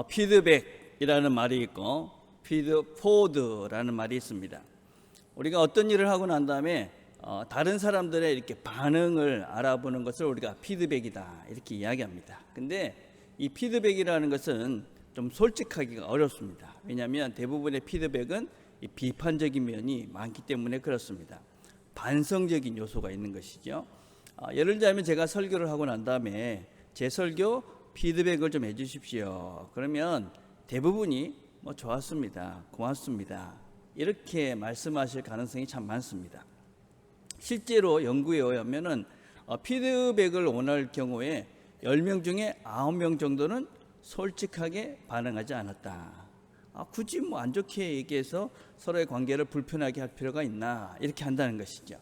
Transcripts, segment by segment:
피드백이라는 말이 있고 피드포워드라는 말이 있습니다. 우리가 어떤 일을 하고 난 다음에 다른 사람들의 이렇게 반응을 알아보는 것을 우리가 피드백이다 이렇게 이야기합니다. 근데 이 피드백이라는 것은 좀 솔직하기가 어렵습니다. 왜냐하면 대부분의 피드백은 이 비판적인 면이 많기 때문에 그렇습니다. 반성적인 요소가 있는 것이죠. 예를 들자면 제가 설교를 하고 난 다음에 제 설교 피드백을 좀 해주십시오. 그러면 대부분이 좋았습니다, 고맙습니다 이렇게 말씀하실 가능성이 참 많습니다. 실제로 연구에 의하면은 피드백을 원할 경우에 10명 중에 9명 정도는 솔직하게 반응하지 않았다. 굳이 안 좋게 얘기해서 서로의 관계를 불편하게 할 필요가 있나 이렇게 한다는 것이죠.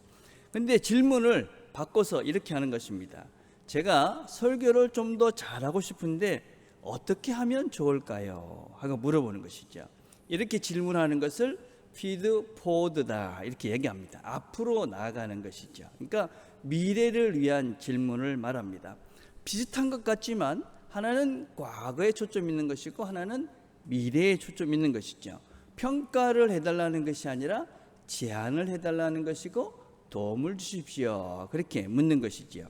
근데 질문을 바꿔서 이렇게 하는 것입니다. 제가 설교를 좀 더 잘하고 싶은데 어떻게 하면 좋을까요? 하고 물어보는 것이죠. 이렇게 질문하는 것을 피드포워드다 이렇게 얘기합니다. 앞으로 나아가는 것이죠. 그러니까 미래를 위한 질문을 말합니다. 비슷한 것 같지만 하나는 과거에 초점 있는 것이고 하나는 미래에 초점 있는 것이죠. 평가를 해달라는 것이 아니라 제안을 해달라는 것이고 도움을 주십시오 그렇게 묻는 것이지요.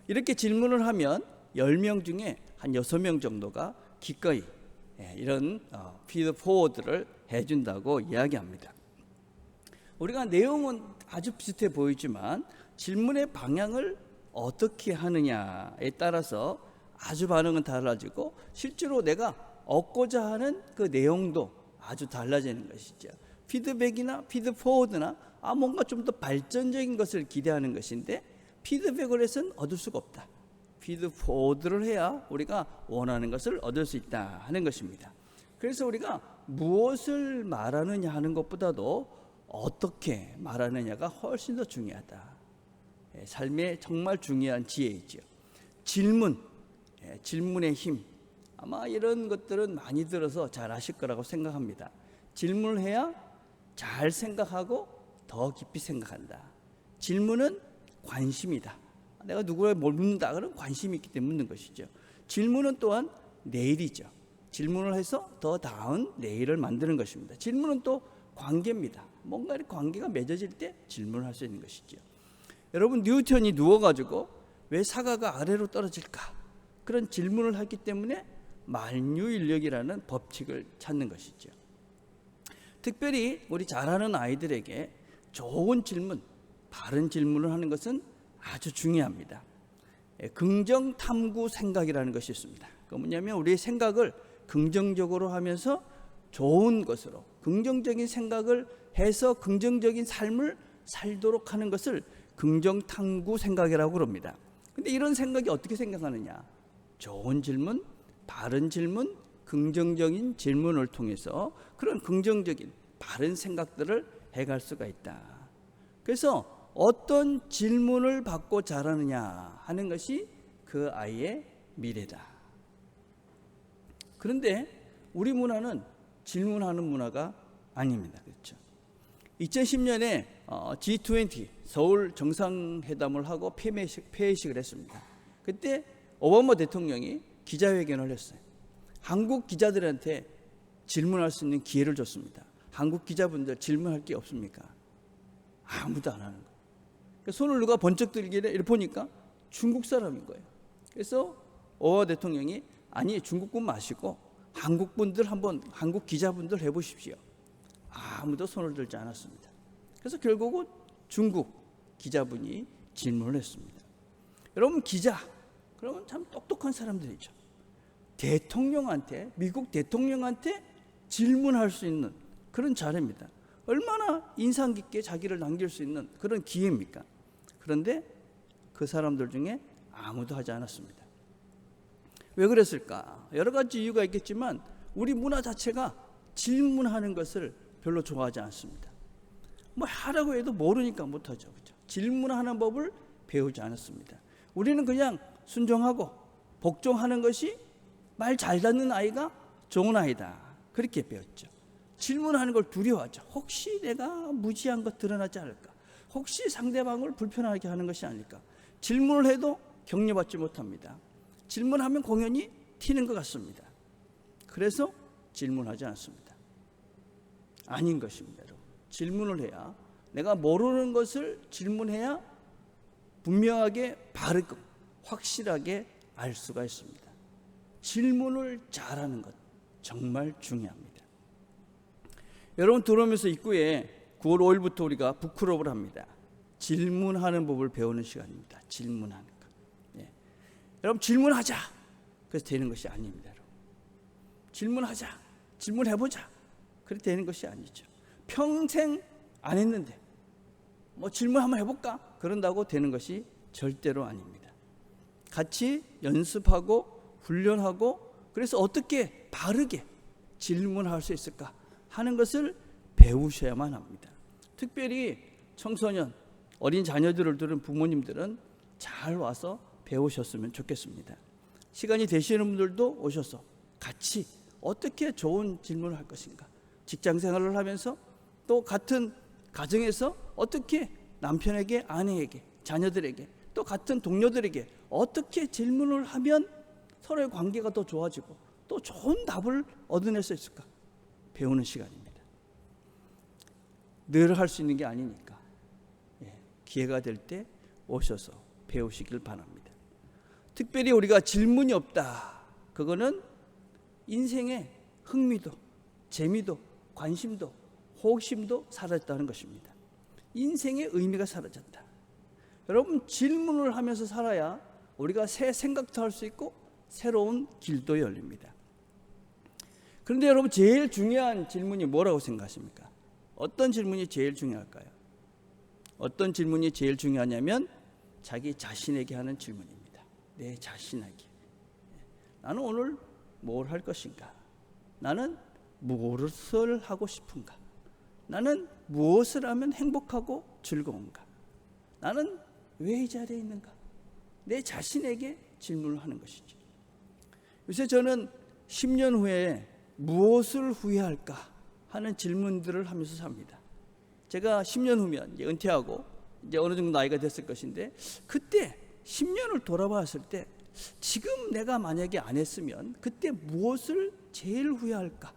이렇게 질문을 하면 10명 중에 한 6명 정도가 기꺼이 이런 피드포워드를 해준다고 이야기합니다. 우리가 내용은 아주 비슷해 보이지만 질문의 방향을 어떻게 하느냐에 따라서 아주 반응은 달라지고 실제로 내가 얻고자 하는 그 내용도 아주 달라지는 것이죠. 피드백이나 피드포워드나 뭔가 좀 더 발전적인 것을 기대하는 것인데 피드백을 해서는 얻을 수가 없다. 피드포워드를 해야 우리가 원하는 것을 얻을 수 있다 하는 것입니다. 그래서 우리가 무엇을 말하느냐 하는 것보다도 어떻게 말하느냐가 훨씬 더 중요하다. 삶에 정말 중요한 지혜이죠. 질문의 힘. 아마 이런 것들은 많이 들어서 잘 아실 거라고 생각합니다. 질문을 해야 잘 생각하고 더 깊이 생각한다. 질문은 관심이다. 내가 누구를 뭘 묻는다 그러면 관심이 있기 때문에 묻는 것이죠. 질문은 또한 내일이죠. 질문을 해서 더 나은 내일을 만드는 것입니다. 질문은 또 관계입니다. 뭔가 관계가 맺어질 때 질문을 할 수 있는 것이죠. 여러분 뉴턴이 누워가지고 왜 사과가 아래로 떨어질까? 그런 질문을 했기 때문에 만유인력이라는 법칙을 찾는 것이죠. 특별히 우리 잘하는 아이들에게 좋은 질문, 바른 질문을 하는 것은 아주 중요합니다. 긍정 탐구 생각이라는 것이 있습니다. 그 뭐냐면 우리의 생각을 긍정적으로 하면서 좋은 것으로 긍정적인 생각을 해서 긍정적인 삶을 살도록 하는 것을 긍정 탐구 생각이라고 그럽니다. 근데 이런 생각이 어떻게 생각하느냐? 좋은 질문, 바른 질문, 긍정적인 질문을 통해서 그런 긍정적인 바른 생각들을 해갈 수가 있다. 그래서 어떤 질문을 받고 자라느냐 하는 것이 그 아이의 미래다. 그런데 우리 문화는 질문하는 문화가 아닙니다. 그렇죠? 2010년에 G20 서울 정상회담을 하고 폐회식을 했습니다. 그때 오바마 대통령이 기자회견을 했어요. 한국 기자들한테 질문할 수 있는 기회를 줬습니다. 한국 기자분들 질문할 게 없습니까? 아무도 안 하는 거예요. 손을 누가 번쩍 들길래 이렇게 보니까 중국 사람인 거예요. 그래서 오바마 대통령이 아니 중국분 마시고 한국분들 한번 한국 기자분들 해보십시오. 아무도 손을 들지 않았습니다. 그래서 결국은 중국 기자분이 질문을 했습니다. 여러분 기자 그러면 참 똑똑한 사람들이죠. 대통령한테 미국 대통령한테 질문할 수 있는 그런 자리입니다. 얼마나 인상 깊게 자기를 남길 수 있는 그런 기회입니까? 그런데 그 사람들 중에 아무도 하지 않았습니다. 왜 그랬을까? 여러 가지 이유가 있겠지만 우리 문화 자체가 질문하는 것을 별로 좋아하지 않습니다. 하라고 해도 모르니까 못하죠. 그렇죠? 질문하는 법을 배우지 않았습니다. 우리는 그냥 순종하고 복종하는 것이 말 잘 듣는 아이가 좋은 아이다. 그렇게 배웠죠. 질문하는 걸 두려워하죠. 혹시 내가 무지한 것 드러나지 않을까? 혹시 상대방을 불편하게 하는 것이 아닐까? 질문을 해도 격려받지 못합니다. 질문하면 공연히 튀는 것 같습니다. 그래서 질문하지 않습니다. 아닌 것입니다. 여러분. 질문을 해야, 내가 모르는 것을 질문해야 분명하게 바르고 확실하게 알 수가 있습니다. 질문을 잘하는 것 정말 중요합니다. 여러분, 들어오면서 입구에 9월 5일부터 우리가 북클럽을 합니다. 질문하는 법을 배우는 시간입니다. 질문하는 것. 예. 여러분, 질문하자. 그래서 되는 것이 아닙니다. 여러분. 질문하자. 질문해보자. 그렇게 되는 것이 아니죠. 평생 안 했는데 뭐 질문 한번 해볼까? 그런다고 되는 것이 절대로 아닙니다. 같이 연습하고 훈련하고, 그래서 어떻게 바르게 질문할 수 있을까 하는 것을 배우셔야만 합니다. 특별히 청소년, 어린 자녀들을 두는 부모님들은 잘 와서 배우셨으면 좋겠습니다. 시간이 되시는 분들도 오셔서 같이 어떻게 좋은 질문을 할 것인가, 직장 생활을 하면서 또 같은 가정에서 어떻게 남편에게, 아내에게, 자녀들에게, 또 같은 동료들에게 어떻게 질문을 하면 서로의 관계가 더 좋아지고 또 좋은 답을 얻어낼 수 있을까 배우는 시간입니다. 늘 할 수 있는 게 아니니까 기회가 될 때 오셔서 배우시길 바랍니다. 특별히 우리가 질문이 없다, 그거는 인생의 흥미도, 재미도, 관심도, 호기심도 사라졌다는 것입니다. 인생의 의미가 사라졌다. 여러분, 질문을 하면서 살아야 우리가 새 생각도 할 수 있고 새로운 길도 열립니다. 그런데 여러분, 제일 중요한 질문이 뭐라고 생각하십니까? 어떤 질문이 제일 중요할까요? 어떤 질문이 제일 중요하냐면 자기 자신에게 하는 질문입니다. 내 자신에게. 나는 오늘 뭘 할 것인가? 나는 무엇을 하고 싶은가? 나는 무엇을 하면 행복하고 즐거운가? 나는 왜 이 자리에 있는가? 내 자신에게 질문을 하는 것이죠. 요새 저는 10년 후에 무엇을 후회할까 하는 질문들을 하면서 삽니다. 제가 10년 후면 이제 은퇴하고 이제 어느 정도 나이가 됐을 것인데, 그때 10년을 돌아봤을 때 지금 내가 만약에 안 했으면 그때 무엇을 제일 후회할까?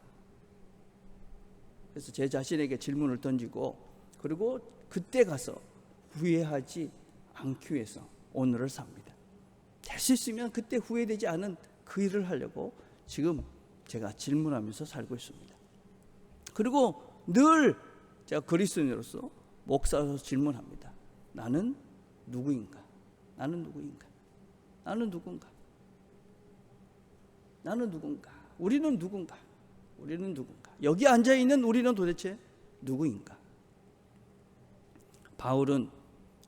그래서 제 자신에게 질문을 던지고, 그리고 그때 가서 후회하지 않기 위해서 오늘을 삽니다. 될 수 있으면 그때 후회되지 않은 그 일을 하려고 지금 제가 질문하면서 살고 있습니다. 그리고 늘 제가 그리스도인으로서 목사로서 질문합니다. 나는 누구인가? 나는 누구인가? 나는 누군가? 나는 누군가? 우리는 누군가? 우리는 누군가? 여기 앉아있는 우리는 도대체 누구인가? 바울은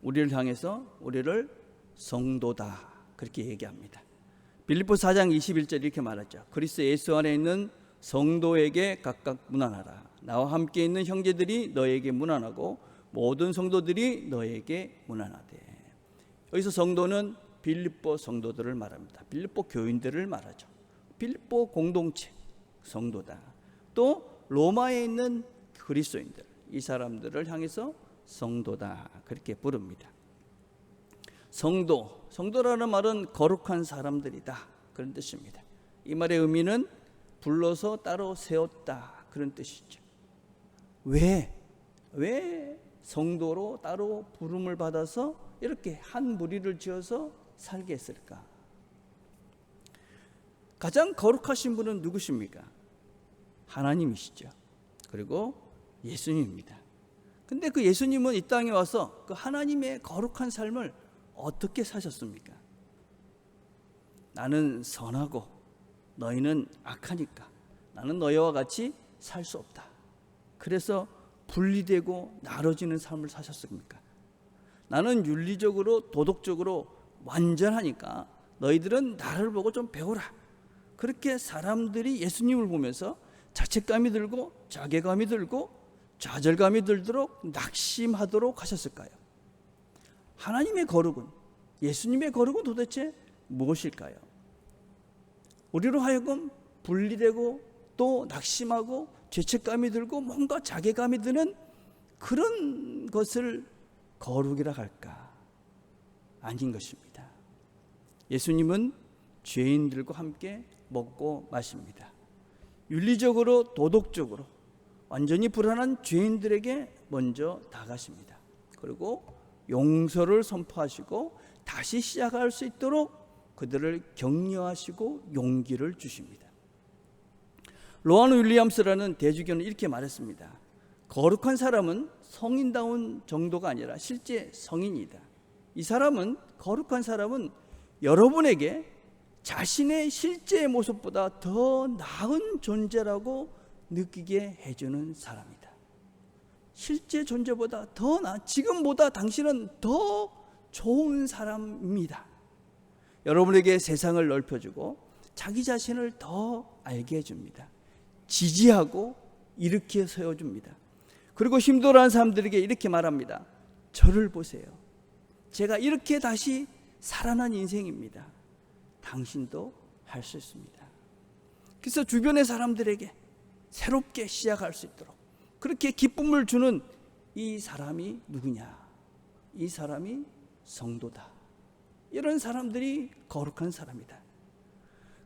우리를 향해서 우리를 성도다 그렇게 얘기합니다. 빌립보서 4장 21절 이렇게 말하죠. 그리스도 예수 안에 있는 성도에게 각각 문안하라. 나와 함께 있는 형제들이 너에게 문안하고 모든 성도들이 너에게 문안하되. 여기서 성도는 빌립보 성도들을 말합니다. 빌립보 교인들을 말하죠. 빌립보 공동체 성도다. 또 로마에 있는 그리스도인들, 이 사람들을 향해서 성도다 그렇게 부릅니다. 성도라는 말은 거룩한 사람들이다 그런 뜻입니다. 이 말의 의미는 불러서 따로 세웠다 그런 뜻이죠. 왜 성도로 따로 부름을 받아서 이렇게 한 무리를 지어서 살게 했을까? 가장 거룩하신 분은 누구십니까? 하나님이시죠. 그리고 예수님입니다. 근데 그 예수님은 이 땅에 와서 그 하나님의 거룩한 삶을 어떻게 사셨습니까? 나는 선하고 너희는 악하니까 나는 너희와 같이 살 수 없다. 그래서 분리되고 나눠지는 삶을 사셨습니까? 나는 윤리적으로 도덕적으로 완전하니까 너희들은 나를 보고 좀 배우라. 그렇게 사람들이 예수님을 보면서 자책감이 들고 자괴감이 들고 좌절감이 들도록 낙심하도록 하셨을까요? 하나님의 거룩은, 예수님의 거룩은 도대체 무엇일까요? 우리로 하여금 분리되고 또 낙심하고 죄책감이 들고 뭔가 자괴감이 드는 그런 것을 거룩이라 할까? 아닌 것입니다. 예수님은 죄인들과 함께 먹고 마십니다. 윤리적으로 도덕적으로 완전히 불안한 죄인들에게 먼저 다가십니다. 그리고 용서를 선포하시고 다시 시작할 수 있도록 그들을 격려하시고 용기를 주십니다. 로안 윌리엄스라는 대주교는 이렇게 말했습니다. 거룩한 사람은 성인다운 정도가 아니라 실제 성인이다. 이 사람은, 거룩한 사람은 여러분에게 자신의 실제 모습보다 더 나은 존재라고 느끼게 해주는 사람이다. 실제 존재보다 더 지금보다 당신은 더 좋은 사람입니다. 여러분에게 세상을 넓혀주고 자기 자신을 더 알게 해줍니다. 지지하고 일으켜 세워줍니다. 그리고 힘들어하는 사람들에게 이렇게 말합니다. 저를 보세요. 제가 이렇게 다시 살아난 인생입니다. 당신도 할 수 있습니다. 그래서 주변의 사람들에게 새롭게 시작할 수 있도록 그렇게 기쁨을 주는 이 사람이 누구냐? 이 사람이 성도다. 이런 사람들이 거룩한 사람이다.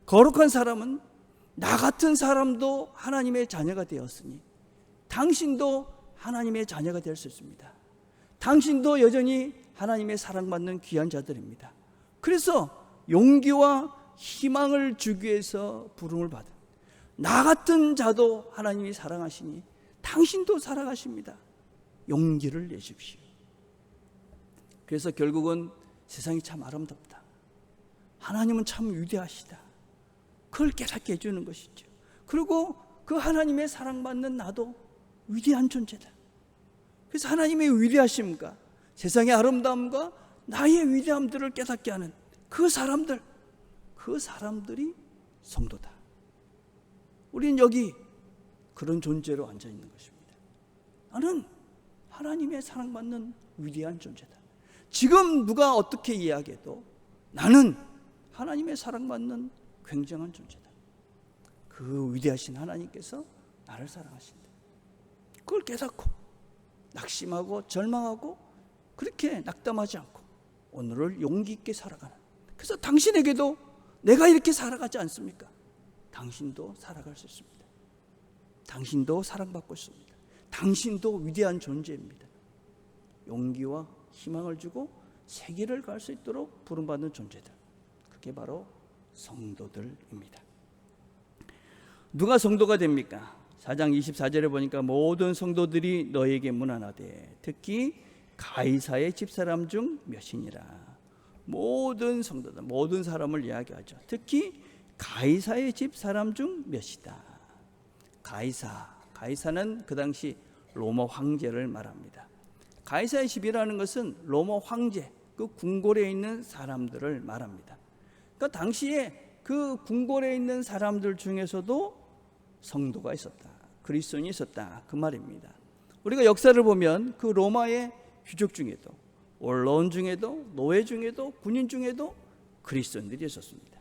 거룩한 사람은 나 같은 사람도 하나님의 자녀가 되었으니 당신도 하나님의 자녀가 될 수 있습니다. 당신도 여전히 하나님의 사랑받는 귀한 자들입니다. 그래서 용기와 희망을 주기 위해서 부름을 받은 나 같은 자도 하나님이 사랑하시니 당신도 살아가십니다. 용기를 내십시오. 그래서 결국은 세상이 참 아름답다. 하나님은 참 위대하시다. 그걸 깨닫게 해주는 것이죠. 그리고 그 하나님의 사랑받는 나도 위대한 존재다. 그래서 하나님의 위대하심과 세상의 아름다움과 나의 위대함들을 깨닫게 하는 그 사람들이 성도다. 우린 여기 그런 존재로 앉아 있는 것입니다. 나는 하나님의 사랑받는 위대한 존재다. 지금 누가 어떻게 이야기해도 나는 하나님의 사랑받는 굉장한 존재다. 그 위대하신 하나님께서 나를 사랑하신다. 그걸 깨닫고 낙심하고 절망하고 그렇게 낙담하지 않고 오늘을 용기 있게 살아가는, 그래서 당신에게도 내가 이렇게 살아가지 않습니까? 당신도 살아갈 수 있습니다. 당신도 사랑받고 있습니다. 당신도 위대한 존재입니다. 용기와 희망을 주고 세계를 갈 수 있도록 부름받는 존재들, 그게 바로 성도들입니다. 누가 성도가 됩니까? 4장 24절에 보니까 모든 성도들이 너에게 문안하되 특히 가이사의 집사람 중 몇이니라. 모든 성도들, 모든 사람을 이야기하죠. 특히 가이사의 집사람 중 몇이다. 가이사는 그 당시 로마 황제를 말합니다. 가이사의 집이라는 것은 로마 황제, 그 궁궐에 있는 사람들을 말합니다. 그러니까 당시에 그 궁궐에 있는 사람들 중에서도 성도가 있었다, 그리스도인이 있었다, 그 말입니다. 우리가 역사를 보면 그 로마의 귀족 중에도, 언론 중에도, 노예 중에도, 군인 중에도 그리스도인들이 있었습니다.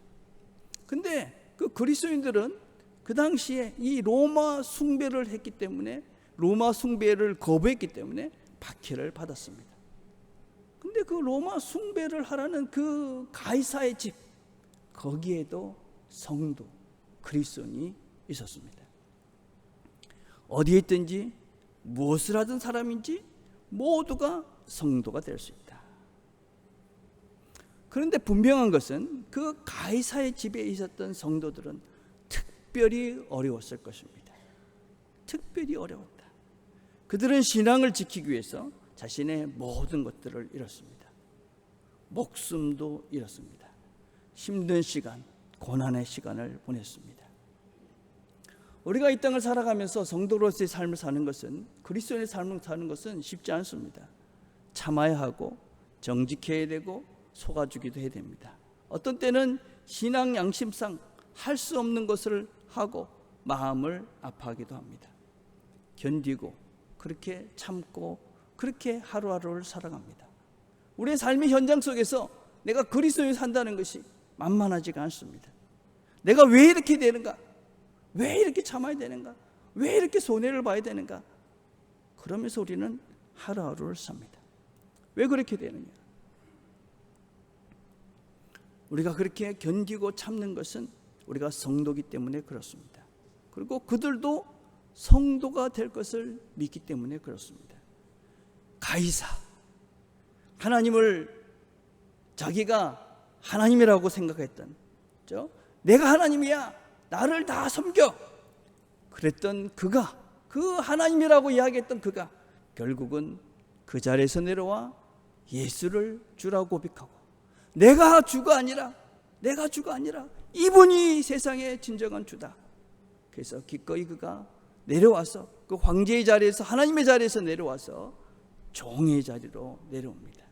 근데 그 그리스도인들은 그 당시에 이 로마 숭배를 했기 때문에, 로마 숭배를 거부했기 때문에 박해를 받았습니다. 근데 그 로마 숭배를 하라는 그 가이사의 집, 거기에도 성도, 그리스도인이 있었습니다. 어디에 있든지 무엇을 하든 사람인지 모두가 성도가 될 수 있다. 그런데 분명한 것은 그 가이사의 집에 있었던 성도들은 특별히 어려웠을 것입니다. 특별히 어려웠다. 그들은 신앙을 지키기 위해서 자신의 모든 것들을 잃었습니다. 목숨도 잃었습니다. 힘든 시간, 고난의 시간을 보냈습니다. 우리가 이 땅을 살아가면서 성도로서의 삶을 사는 것은, 그리스도인의 삶을 사는 것은 쉽지 않습니다. 참아야 하고 정직해야 되고 속아주기도 해야 됩니다. 어떤 때는 신앙 양심상 할 수 없는 것을 하고 마음을 아파하기도 합니다. 견디고 그렇게 참고 그렇게 하루하루를 살아갑니다. 우리의 삶의 현장 속에서 내가 그리스도인이 산다는 것이 만만하지가 않습니다. 내가 왜 이렇게 되는가? 왜 이렇게 참아야 되는가? 왜 이렇게 손해를 봐야 되는가? 그러면서 우리는 하루하루를 삽니다. 왜 그렇게 되느냐? 우리가 그렇게 견디고 참는 것은 우리가 성도기 때문에 그렇습니다. 그리고 그들도 성도가 될 것을 믿기 때문에 그렇습니다. 가이사, 하나님을 자기가 하나님이라고 생각했던, 내가 하나님이야, 나를 다 섬겨, 그랬던 그가, 그 하나님이라고 이야기했던 그가 결국은 그 자리에서 내려와 예수를 주라고 고백하고, 내가 주가 아니라 이분이 세상의 진정한 주다. 그래서 기꺼이 그가 내려와서 그 황제의 자리에서, 하나님의 자리에서 내려와서 종의 자리로 내려옵니다.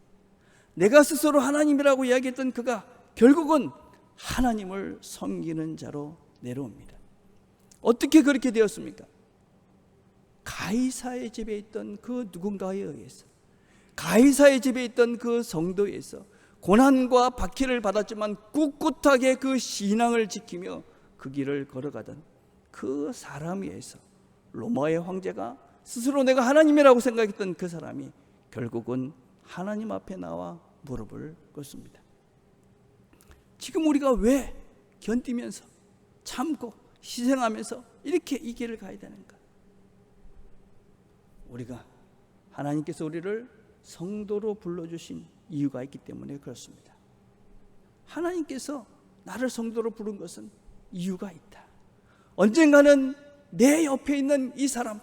내가 스스로 하나님이라고 이야기했던 그가 결국은 하나님을 섬기는 자로 내려옵니다. 어떻게 그렇게 되었습니까? 가이사의 집에 있던 그 누군가에 의해서, 가이사의 집에 있던 그 성도에서 고난과 박해를 받았지만 꿋꿋하게 그 신앙을 지키며 그 길을 걸어가던 그 사람에 의해서 로마의 황제가 스스로 내가 하나님이라고 생각했던 그 사람이 결국은 하나님 앞에 나와 무릎을 꿇습니다. 지금 우리가 왜 견디면서 참고 희생하면서 이렇게 이 길을 가야 되는가? 우리가 하나님께서 우리를 성도로 불러주신 이유가 있기 때문에 그렇습니다. 하나님께서 나를 성도로 부른 것은 이유가 있다. 언젠가는 내 옆에 있는 이 사람,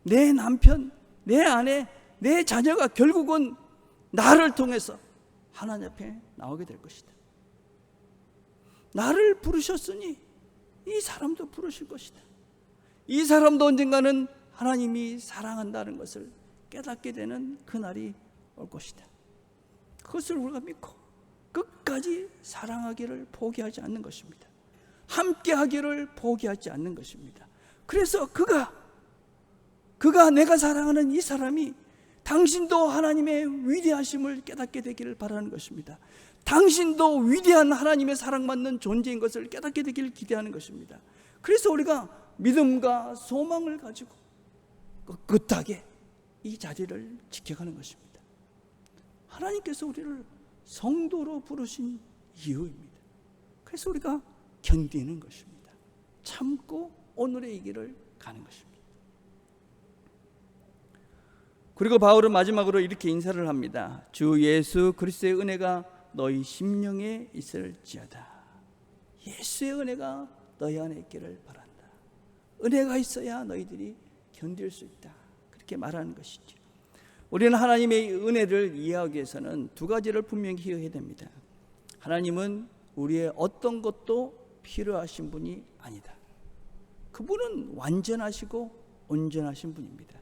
내 남편, 내 아내, 내 자녀가 결국은 나를 통해서 하나님 앞에 나오게 될 것이다. 나를 부르셨으니 이 사람도 부르실 것이다. 이 사람도 언젠가는 하나님이 사랑한다는 것을 깨닫게 되는 그날이 올 것이다. 그것을 우리가 믿고 끝까지 사랑하기를 포기하지 않는 것입니다. 함께 하기를 포기하지 않는 것입니다. 그래서 그가 내가 사랑하는 이 사람이 당신도 하나님의 위대하심을 깨닫게 되기를 바라는 것입니다. 당신도 위대한 하나님의 사랑받는 존재인 것을 깨닫게 되기를 기대하는 것입니다. 그래서 우리가 믿음과 소망을 가지고 꿋꿋하게 이 자리를 지켜가는 것입니다. 하나님께서 우리를 성도로 부르신 이유입니다. 그래서 우리가 견디는 것입니다. 참고 오늘의 이 길을 가는 것입니다. 그리고 바울은 마지막으로 이렇게 인사를 합니다. 주 예수 그리스도의 은혜가 너희 심령에 있을지어다. 예수의 은혜가 너희 안에 있기를 바란다. 은혜가 있어야 너희들이 견딜 수 있다. 그렇게 말하는 것이죠. 우리는 하나님의 은혜를 이해하기 위해서는 두 가지를 분명히 기억해야 됩니다. 하나님은 우리의 어떤 것도 필요하신 분이 아니다. 그분은 완전하시고 온전하신 분입니다.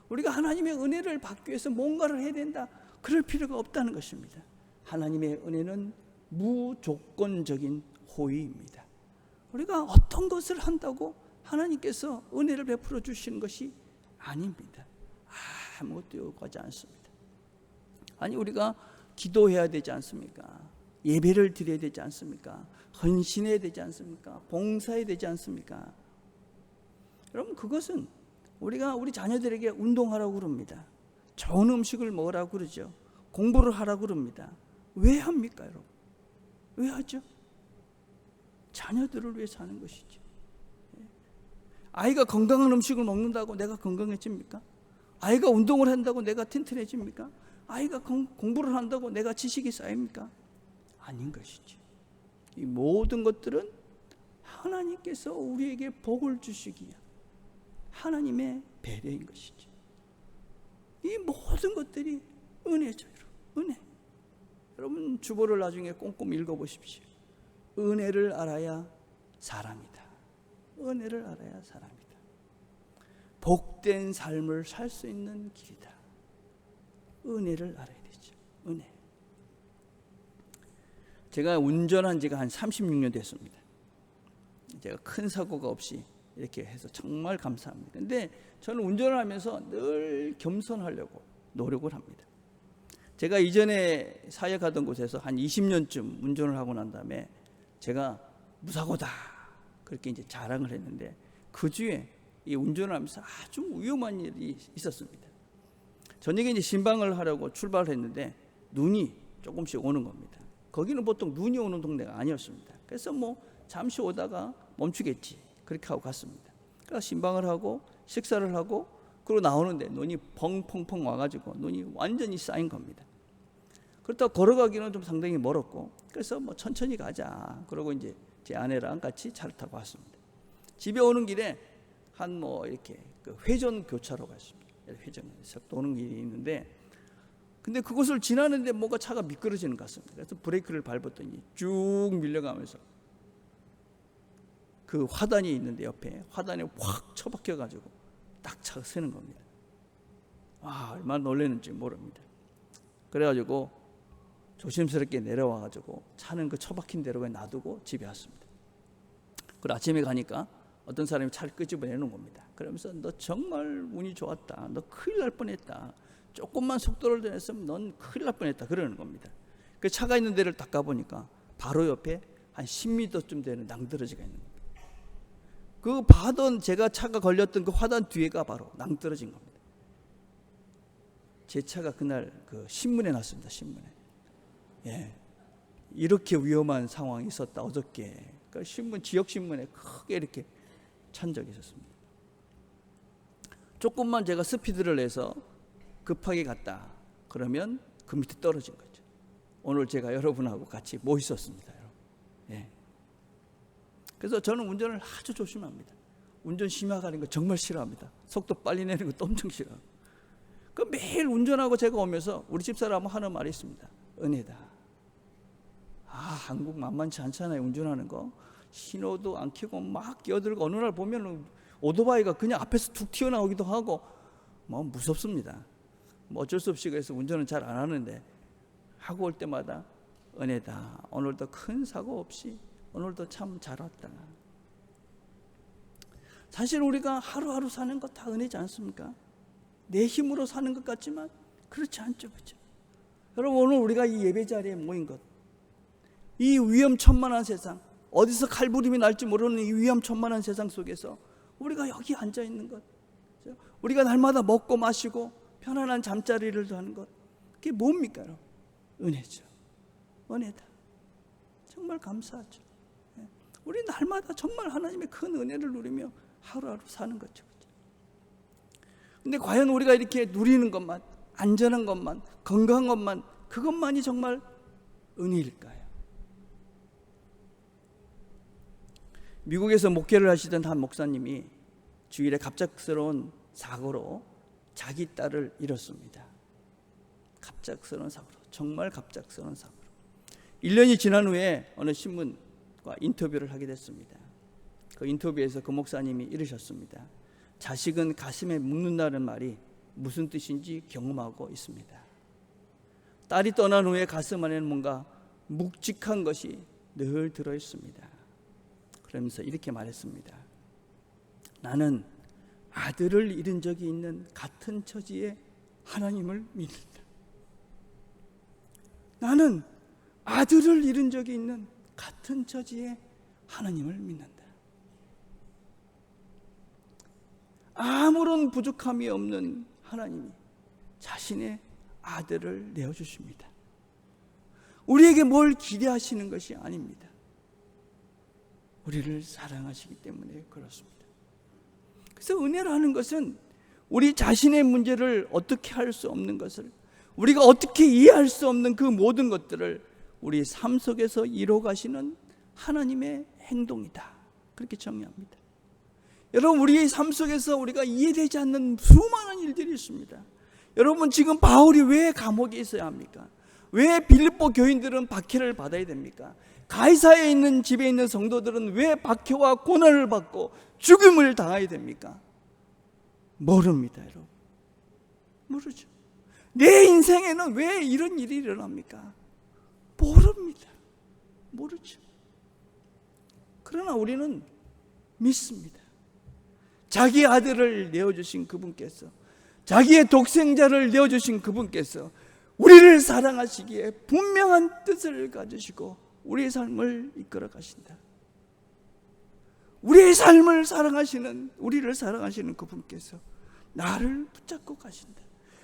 우리가 하나님의 은혜를 받기 위해서 뭔가를 해야 된다, 그럴 필요가 없다는 것입니다. 하나님의 은혜는 무조건적인 호의입니다. 우리가 어떤 것을 한다고 하나님께서 은혜를 베풀어 주시는 것이 아닙니다. 아무것도 요구하지 않습니다. 아니, 우리가 기도해야 되지 않습니까? 예배를 드려야 되지 않습니까? 헌신해야 되지 않습니까? 봉사해야 되지 않습니까? 여러분, 그것은 우리가 우리 자녀들에게 운동하라고 그럽니다. 좋은 음식을 먹으라고 그러죠. 공부를 하라고 그럽니다. 왜 합니까, 여러분? 왜 하죠? 자녀들을 위해서 하는 것이죠. 아이가 건강한 음식을 먹는다고 내가 건강해집니까? 아이가 운동을 한다고 내가 튼튼해집니까? 아이가 공부를 한다고 내가 지식이 쌓입니까? 아닌 것이죠. 이 모든 것들은 하나님께서 우리에게 복을 주시기 위한 하나님의 배려인 것이죠. 이 모든 것들이 은혜죠. 은혜. 여러분, 주보를 나중에 꼼꼼히 읽어보십시오. 은혜를 알아야 사람이다. 은혜를 알아야 사람이다. 복된 삶을 살 수 있는 길이다. 은혜를 알아야 되죠. 은혜. 제가 운전한 지가 한 36년 됐습니다. 제가 큰 사고가 없이 이렇게 해서 정말 감사합니다. 근데 저는 운전을 하면서 늘 겸손하려고 노력을 합니다. 제가 이전에 사역하던 곳에서 한 20년쯤 운전을 하고 난 다음에 제가 무사고다 그렇게 이제 자랑을 했는데, 그 주에 이 운전을 하면서 아주 위험한 일이 있었습니다. 저녁에 이제 신방을 하려고 출발을 했는데 눈이 조금씩 오는 겁니다. 거기는 보통 눈이 오는 동네가 아니었습니다. 그래서 뭐 잠시 오다가 멈추겠지 그렇게 하고 갔습니다. 그래서 신방을 하고 식사를 하고 그리고 나오는데 눈이 펑펑펑 와가지고 눈이 완전히 쌓인 겁니다. 그렇다고 걸어가기는 좀 상당히 멀었고, 그래서 뭐 천천히 가자. 그러고 이제 제 아내랑 같이 차를 타고 왔습니다. 집에 오는 길에 한 뭐 이렇게 그 회전 교차로가 있습니다. 회전에서 도는 길이 있는데, 근데 그곳을 지나는데 뭔가 차가 미끄러지는 것 같습니다. 그래서 브레이크를 밟았더니 쭉 밀려가면서 그 화단이 있는데 옆에 화단에 확 처박혀가지고 딱 차가 서는 겁니다. 와, 얼마나 놀랐는지 모릅니다. 그래가지고 조심스럽게 내려와가지고 차는 그 처박힌 대로 놔두고 집에 왔습니다. 그리고 아침에 가니까 어떤 사람이 차를 끄집어내는 겁니다. 그러면서 너 정말 운이 좋았다. 너 큰일 날 뻔했다. 조금만 속도를 더 냈으면 넌 큰일 날 뻔했다. 그러는 겁니다. 그 차가 있는 데를 딱 가보니까 바로 옆에 한 10m쯤 되는 낭떠러지가 있는 겁니다. 그 봐던 제가 차가 걸렸던 그 화단 뒤에가 바로 낭떠러진 겁니다. 제 차가 그날 그 신문에 났습니다. 신문에. 예, 이렇게 위험한 상황이 있었다 어저께. 그 신문, 지역 신문에 크게 이렇게 찬 적이 있었습니다. 조금만 제가 스피드를 내서 급하게 갔다 그러면 그 밑에 떨어진 거죠. 오늘 제가 여러분하고 같이 모 있었습니다. 예. 그래서 저는 운전을 아주 조심합니다. 운전 심하게 거 정말 싫어합니다. 속도 빨리 내는 것도 엄청 싫어합니다. 그 매일 운전하고 제가 오면서 우리 집사람은 하는 말이 있습니다. 은혜다. 한국 만만치 않잖아요. 운전하는 거 신호도 안 켜고 막 끼어들고 어느 날 보면 오토바이가 그냥 앞에서 툭 튀어나오기도 하고 뭐 무섭습니다. 뭐 어쩔 수 없이 그래서 운전은 잘 안 하는데 하고 올 때마다 은혜다. 오늘도 큰 사고 없이 오늘도 참 잘 왔다. 사실 우리가 하루하루 사는 것 다 은혜지 않습니까? 내 힘으로 사는 것 같지만 그렇지 않죠, 그렇죠? 여러분, 오늘 우리가 이 예배 자리에 모인 것, 이 위험천만한 세상, 어디서 칼부림이 날지 모르는 이 위험천만한 세상 속에서 우리가 여기 앉아 있는 것, 우리가 날마다 먹고 마시고 편안한 잠자리를 하는 것, 그게 뭡니까, 여러분? 은혜죠. 은혜다. 정말 감사하죠. 우리 날마다 정말 하나님의 큰 은혜를 누리며 하루하루 사는 거죠. 근데 과연 우리가 이렇게 누리는 것만, 안전한 것만, 건강한 것만, 그것만이 정말 은혜일까요? 미국에서 목회를 하시던 한 목사님이 주일에 갑작스러운 사고로 자기 딸을 잃었습니다. 갑작스러운 사고로, 정말 갑작스러운 사고로. 1년이 지난 후에 어느 신문과 인터뷰를 하게 됐습니다. 그 인터뷰에서 그 목사님이 이러셨습니다. 자식은 가슴에 묵는다는 말이 무슨 뜻인지 경험하고 있습니다. 딸이 떠난 후에 가슴 안에는 뭔가 묵직한 것이 늘 들어있습니다. 그러면서 이렇게 말했습니다. 나는 아들을 잃은 적이 있는 같은 처지의 하나님을 믿는다. 나는 아들을 잃은 적이 있는 같은 처지의 하나님을 믿는다. 아무런 부족함이 없는 하나님이 자신의 아들을 내어주십니다. 우리에게 뭘 기대하시는 것이 아닙니다. 우리를 사랑하시기 때문에 그렇습니다. 그래서 은혜라는 것은 우리 자신의 문제를 어떻게 할 수 없는 것을, 우리가 어떻게 이해할 수 없는 그 모든 것들을 우리 삶 속에서 이뤄가시는 하나님의 행동이다. 그렇게 정의합니다. 여러분, 우리의 삶 속에서 우리가 이해되지 않는 수많은 일들이 있습니다. 여러분, 지금 바울이 왜 감옥에 있어야 합니까? 왜 빌립보 교인들은 박해를 받아야 됩니까? 가이사에 있는 집에 있는 성도들은 왜 박해와 고난을 받고 죽음을 당해야 됩니까? 모릅니다, 여러분. 모르죠. 내 인생에는 왜 이런 일이 일어납니까? 모릅니다. 모르죠. 그러나 우리는 믿습니다. 자기 아들을 내어주신 그분께서, 자기의 독생자를 내어주신 그분께서 우리를 사랑하시기에 분명한 뜻을 가지시고 우리의 삶을 이끌어 가신다. 우리의 삶을 사랑하시는, 우리를 사랑하시는 그분께서 나를 붙잡고 가신다.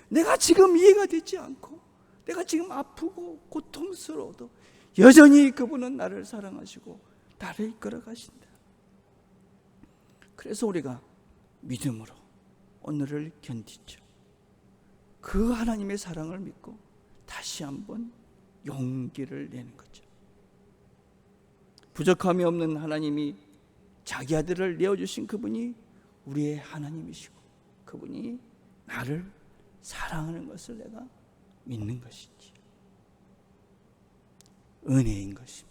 내가 지금 이해가 되지 않고 내가 지금 아프고 고통스러워도 여전히 그분은 나를 사랑하시고 나를 이끌어 가신다. 그래서 우리가 믿음으로 오늘을 견디죠. 그 하나님의 사랑을 믿고 다시 한번 용기를 내는 거죠. 부족함이 없는 하나님이 자기 아들을 내어주신 그분이 우리의 하나님이시고 그분이 나를 사랑하는 것을 내가 믿는 것이지 은혜인 것입니다.